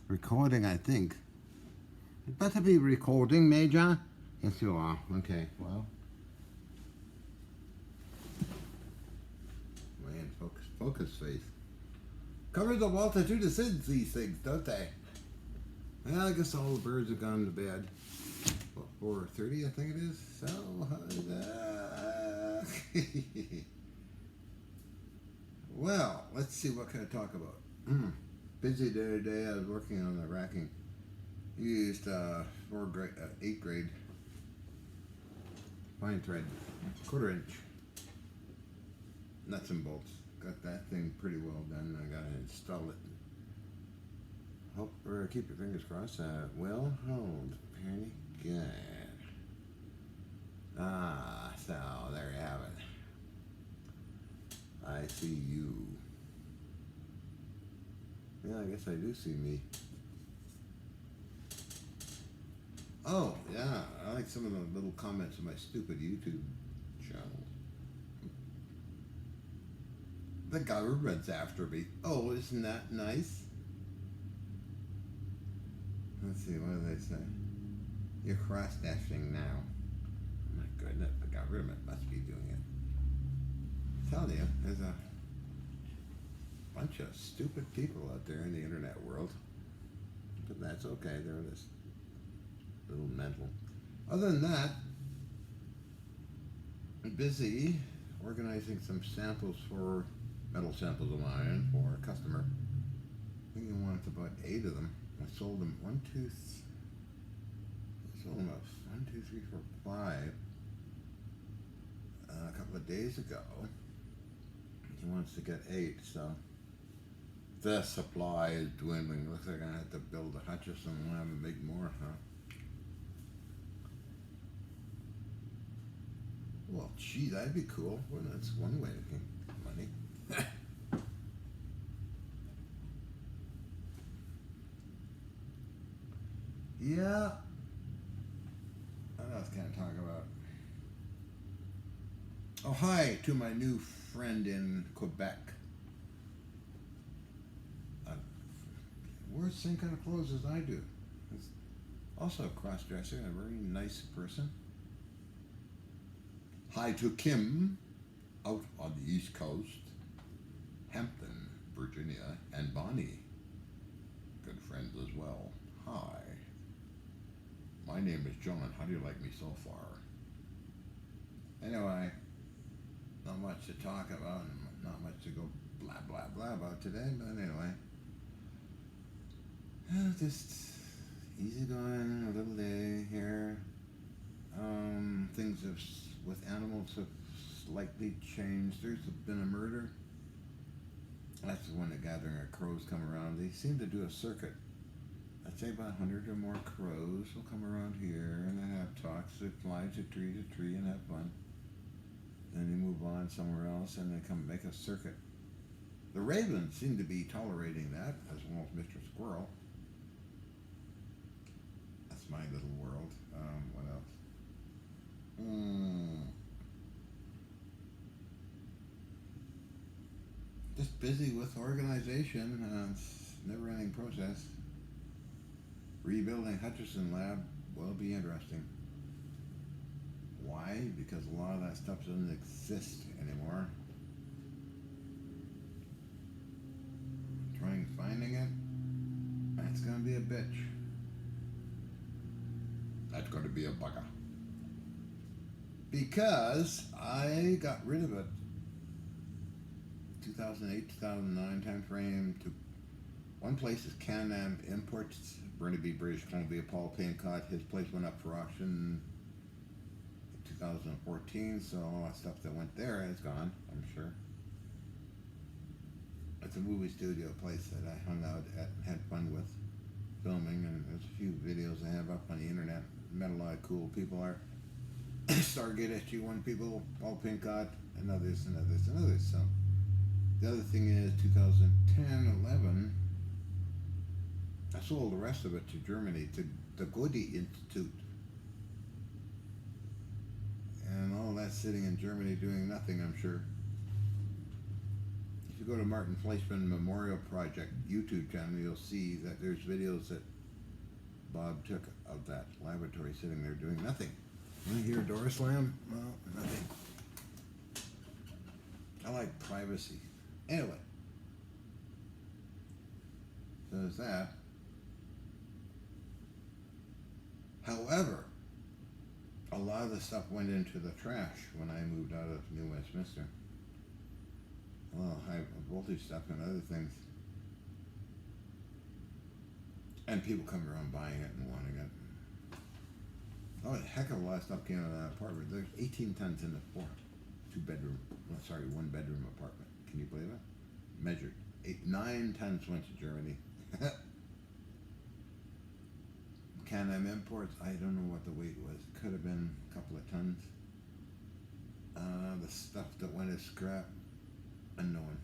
Recording, I think. It better be recording, Major. Yes, you are. Okay, well. Man, focus face. Covers a multitude of sins, these things, don't they? Well, I guess all the birds have gone to bed. What, 4:30, I think it is? So, well, let's see what can I talk about. Busy day today. I was working on the racking. Used 8th grade fine thread, 1/4 inch nuts and bolts. Got that thing pretty well done. I gotta install it. Hope or keep your fingers crossed. Will hold pretty good. So there you have it. I see you. Yeah, I guess I do see me. Oh, yeah, I like some of the little comments on my stupid YouTube channel. The government's after me. Oh, isn't that nice? Let's see, what do they say? You're cross-stashing now. Oh my goodness, the government must be doing it. I tell you, there's a bunch of stupid people out there in the internet world. But that's okay, they're just little mental. Other than that, I'm busy organizing some samples for metal samples of mine for a customer. I think he wanted about 8 of them. I sold them 1, 2, 3, 4, 5 a couple of days ago. He wants to get 8, so the supply is dwindling. Looks like I have to build a Hutchison and have to make more, huh? Well, gee, that'd be cool. Well, that's one way to get money. Yeah. What else can I talk about? Oh, hi to my new friend in Quebec. Wears the same kind of clothes as I do. He's also a cross-dresser and a very nice person. Hi to Kim out on the East Coast, Hampton, Virginia, and Bonnie, good friends as well. Hi. My name is John. How do you like me so far? Anyway, not much to talk about and not much to go blah blah blah about today, but anyway. Just easy going, a little day here. Things with animals have slightly changed. There's been a murder. That's when the gathering of crows come around. They seem to do a circuit. I'd say about 100 or more crows will come around here and they have talks. They fly to tree and have fun. Then they move on somewhere else and they come make a circuit. The ravens seem to be tolerating that, as well as Mr. Squirrel. That's my little world. What else? Just busy with organization. It's a never-ending process. Rebuilding Hutchison lab will be interesting. Why? Because a lot of that stuff doesn't exist anymore. Finding it, that's gonna be a bitch. That's gonna be a bugger. Because I got rid of it 2008, 2009 time frame to one place is Can-Am Imports, Burnaby, British Columbia. Paul Payncott, his place went up for auction in 2014, so all that stuff that went there is gone, I'm sure. It's a movie studio place that I hung out at and had fun with filming, and there's a few videos I have up on the internet. Met a lot of cool people there. Stargate SG1 people, Paul Payncott, and others. So the other thing is 2010-11, I sold the rest of it to Germany, to the Goethe Institute. And all that's sitting in Germany doing nothing, I'm sure. If you go to Martin Fleischmann Memorial Project YouTube channel, you'll see that there's videos that Bob took of that laboratory sitting there doing nothing. You hear a door slam? Well, nothing. I like privacy. Anyway. So there's that. However, a lot of the stuff went into the trash when I moved out of New Westminster. Well, high voltage stuff and other things. And people come around buying it and wanting it. Oh, a heck of a lot of stuff came out of that apartment. There's 18 tons in the one bedroom apartment. Can you believe it? Measured. 9 tons went to Germany. Can-Am imports, I don't know what the weight was. Could have been a couple of tons. The stuff that went as scrap, unknown.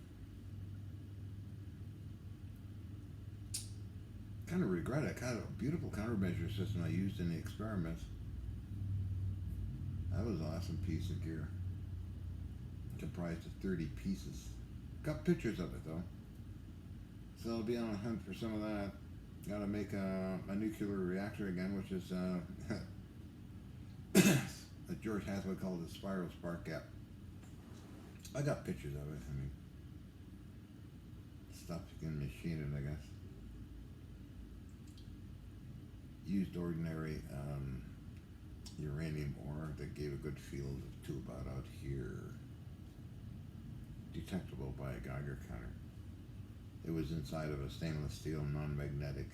Kind of regret it. Kind of a beautiful countermeasure system I used in the experiments. That was an awesome piece of gear. Comprised of 30 pieces. Got pictures of it though. So I'll be on a hunt for some of that. Gotta make a nuclear reactor again, which is as George Hathaway called it, spiral spark gap. I got pictures of it. I mean, stuff you can machine it, I guess. Used ordinary uranium ore that gave a good field to about out here. Detectable by a Geiger counter. It was inside of a stainless steel non-magnetic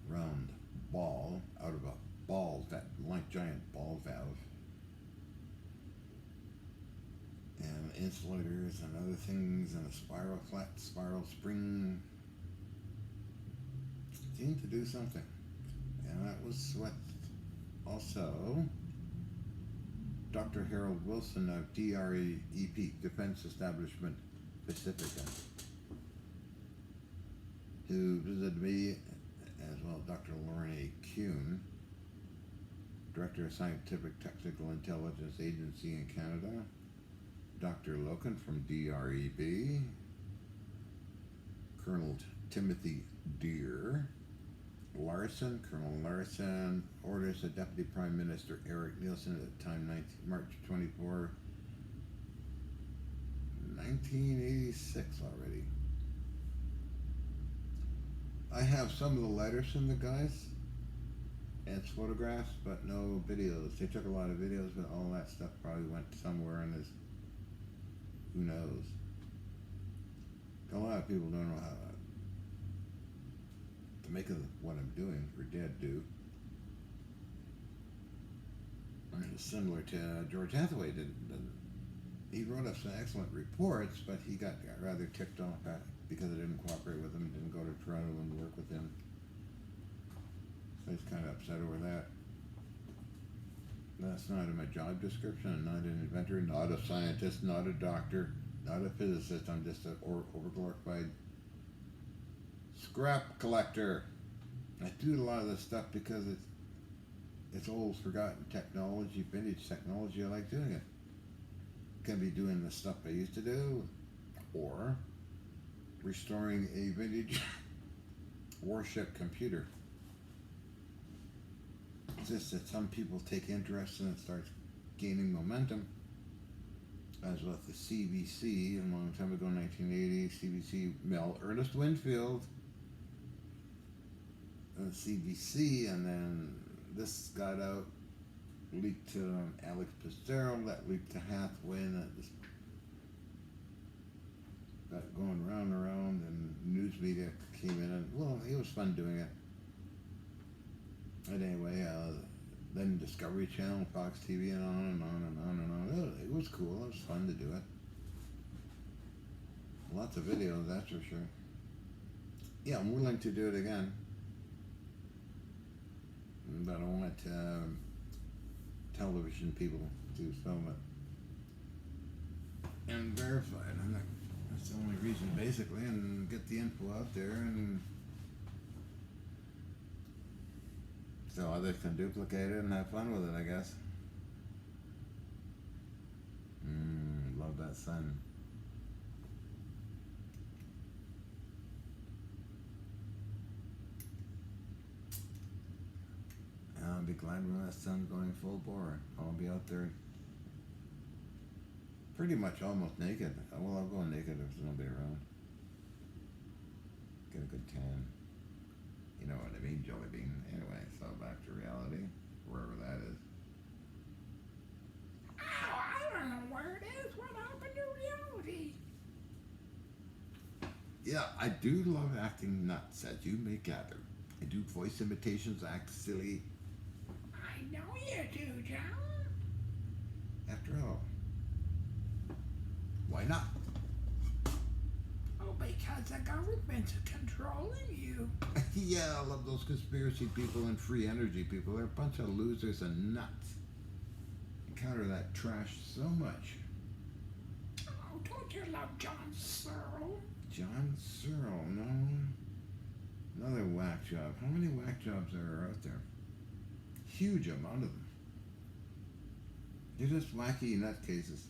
round ball out of a ball, that like giant ball valve. And insulators and other things and a flat spiral spring. Seemed to do something. And that was what also Dr. Harold Wilson of DREP, Defense Establishment Pacifica, who visited me, as well as Dr. Lauren A. Kuhn, Director of Scientific Technical Intelligence Agency in Canada, Dr. Loken from DREB, Colonel Timothy Deere, Colonel Larson, orders of Deputy Prime Minister Eric Nielsen at the time, March 24, 1986 already. I have some of the letters from the guys and photographs, but no videos. They took a lot of videos, but all that stuff probably went somewhere and is, who knows. A lot of people don't know how to make of what I'm doing, or did do. It's similar to George Hathaway did. He wrote up some excellent reports, but he got rather ticked off at because I didn't cooperate with him, didn't go to Toronto and work with him. So he's kind of upset over that. That's not in my job description. I'm not an inventor, not a scientist, not a doctor, not a physicist. I'm just an overglorified scrap collector. I do a lot of this stuff because it's old, forgotten technology, vintage technology. I like doing it. Can be doing the stuff I used to do, or restoring a vintage warship computer. It's just that some people take interest and it starts gaining momentum. As with the CBC, a long time ago, 1980, CBC Mel Ernest Winfield, and CBC, and then this got out, leaked to Alex Pistero, that leaked to Hathaway, and that just got going round and around, and news media came in, and well, it was fun doing it. And anyway, then Discovery Channel, Fox TV, and on and on and on and on. It was cool. It was fun to do it. Lots of videos, that's for sure. Yeah, I'm willing to do it again. But I want television people to film it and verify it. That's the only reason, basically, and get the info out there, and so others can duplicate it and have fun with it, I guess. Love that sun. be glad when that sun's going full bore. I'll be out there pretty much almost naked. Well, I'll go naked if there's nobody around. Get a good tan. You know what I mean, Jelly Bean. Anyway, so back to reality, wherever that is. Oh, I don't know where it is. What happened to reality? Yeah, I do love acting nuts, as you may gather. I do voice imitations, act silly. I know you do, John. After all, why not? Oh, because the government's controlling you. Yeah, I love those conspiracy people and free energy people. They're a bunch of losers and nuts. I counter that trash so much. Oh, don't you love John Searle? John Searle, no. Another whack job. How many whack jobs are out there? Huge amount of them. They're just wacky nutcases.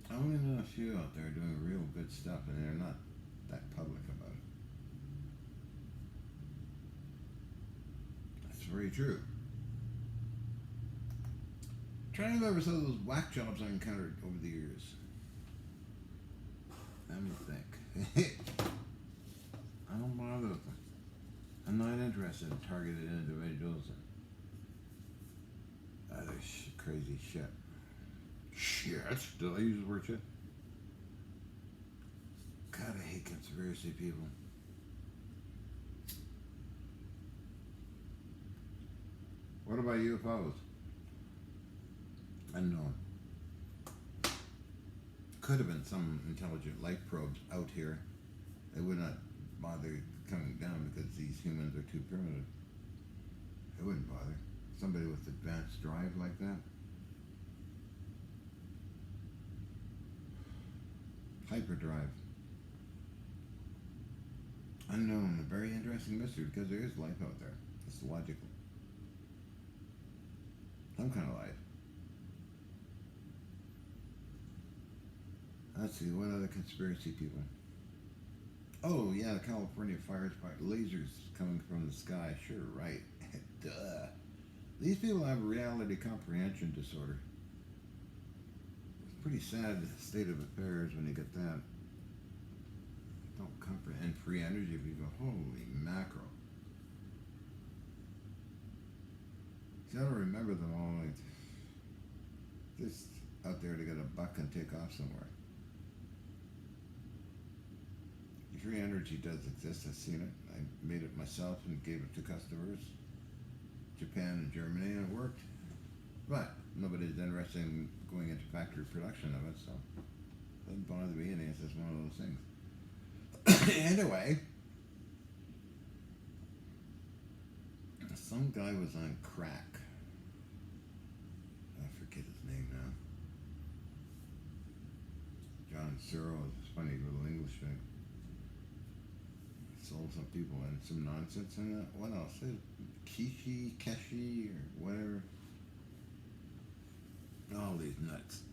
I only know a few out there doing real good stuff, and they're not that public about it. That's very true. Trying to remember some of those whack jobs I encountered over the years. Let me think. I don't bother with them. I'm not interested in targeted individuals and other crazy shit. Shit? Did I use the word shit? God, I hate conspiracy people. What about UFOs? Unknown. Could have been some intelligent life probes out here. They would not bother coming down because these humans are too primitive. They wouldn't bother. Somebody with advanced drive like that. Hyperdrive. Unknown, a very interesting mystery because there is life out there. It's logical. Some kind of life. Let's see, what other conspiracy people? Oh, yeah, the California fire spot. Lasers coming from the sky. Sure, right. Duh. These people have a reality comprehension disorder. It's a pretty sad state of affairs when you get that. Don't comprehend free energy people. Holy mackerel. You gotta remember them all. Like, just out there to get a buck and take off somewhere. Free energy does exist. I've seen it. I made it myself and gave it to customers. Japan and Germany, and it worked. But nobody's interested in going into factory production of it, so it doesn't bother me, and it's just one of those things. Anyway, some guy was on crack. I forget his name now. John Searle is a funny little Englishman. Sold some people and some nonsense in that. What else? Keshi, or whatever. All these nuts.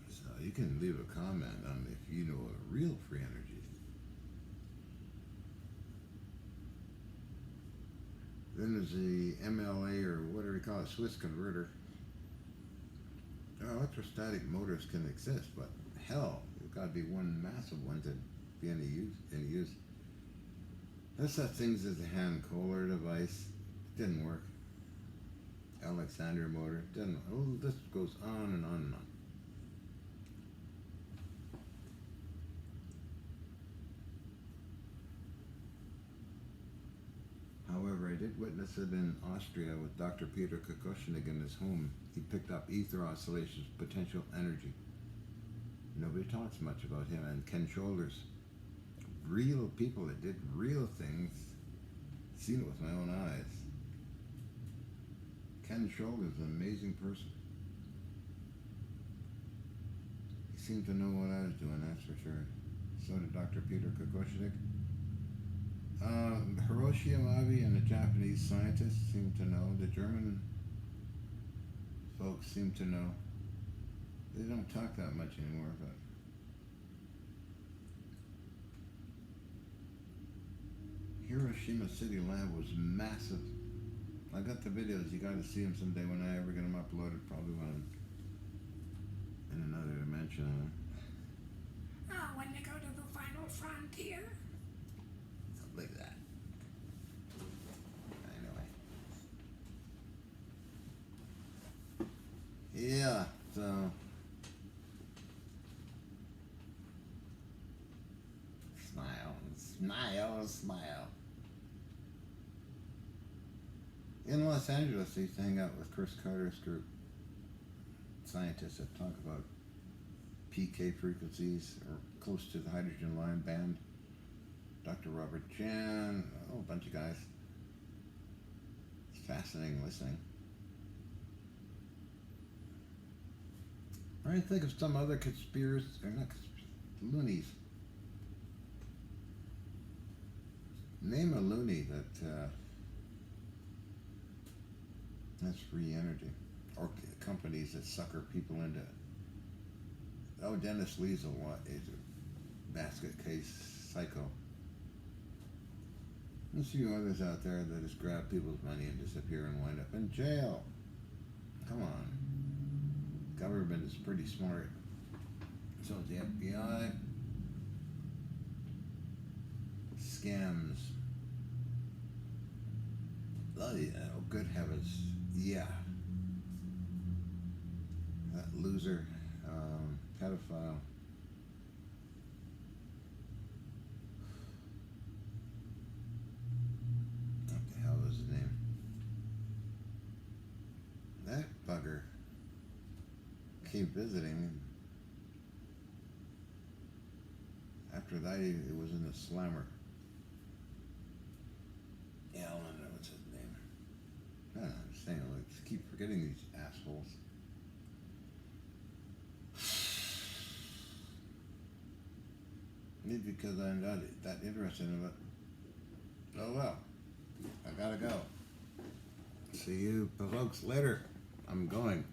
So you can leave a comment on if you know a real free energy. Then there's the MLA, or whatever you call it, Swiss converter. Electrostatic motors can exist, but hell, there's got to be one massive one to be any use. There's such things as a hand Kohler device. Didn't work. Alexander motor. Didn't. Oh, this goes on and on and on. However, I did witness it in Austria with Dr. Peter Kokoschnik in his home. He picked up ether oscillations, potential energy. Nobody talks much about him. And Ken Shoulders. Real people that did real things. Seen it with my own eyes. Ken Shoulders is an amazing person. He seemed to know what I was doing, that's for sure. So did Dr. Peter Kokoschnik. Hiroshi Yamabe and the Japanese scientists seem to know. The German folks seem to know. They don't talk that much anymore, but Hiroshima City Lab was massive. I got the videos. You got to see them someday when I ever get them uploaded. Probably when I'm in another dimension. Oh, when they go to the final frontier. Something like that. Anyway. Yeah. So. Smile, smile. In Los Angeles, I used to hang out with Chris Carter's group. Scientists that talk about PK frequencies, or close to the hydrogen line band. Dr. Robert Jan, a whole bunch of guys. It's fascinating listening. I'm trying to think of some other conspiracies, or not loonies. Name a loony that has free energy, or companies that sucker people into it. Oh, Dennis Liesel is a basket case psycho. There's a few others out there that just grab people's money and disappear and wind up in jail. Come on. Government is pretty smart. So is the FBI. Scams. Oh, yeah. Oh, good heavens. Yeah. That loser, pedophile. What the hell was his name? That bugger came visiting. After that, it was in the slammer. Yeah, I don't know what's his name. I'm just saying, like, just keep forgetting these assholes. Maybe because I'm not that interested in it. Oh well, I gotta go. See you folks later. I'm going.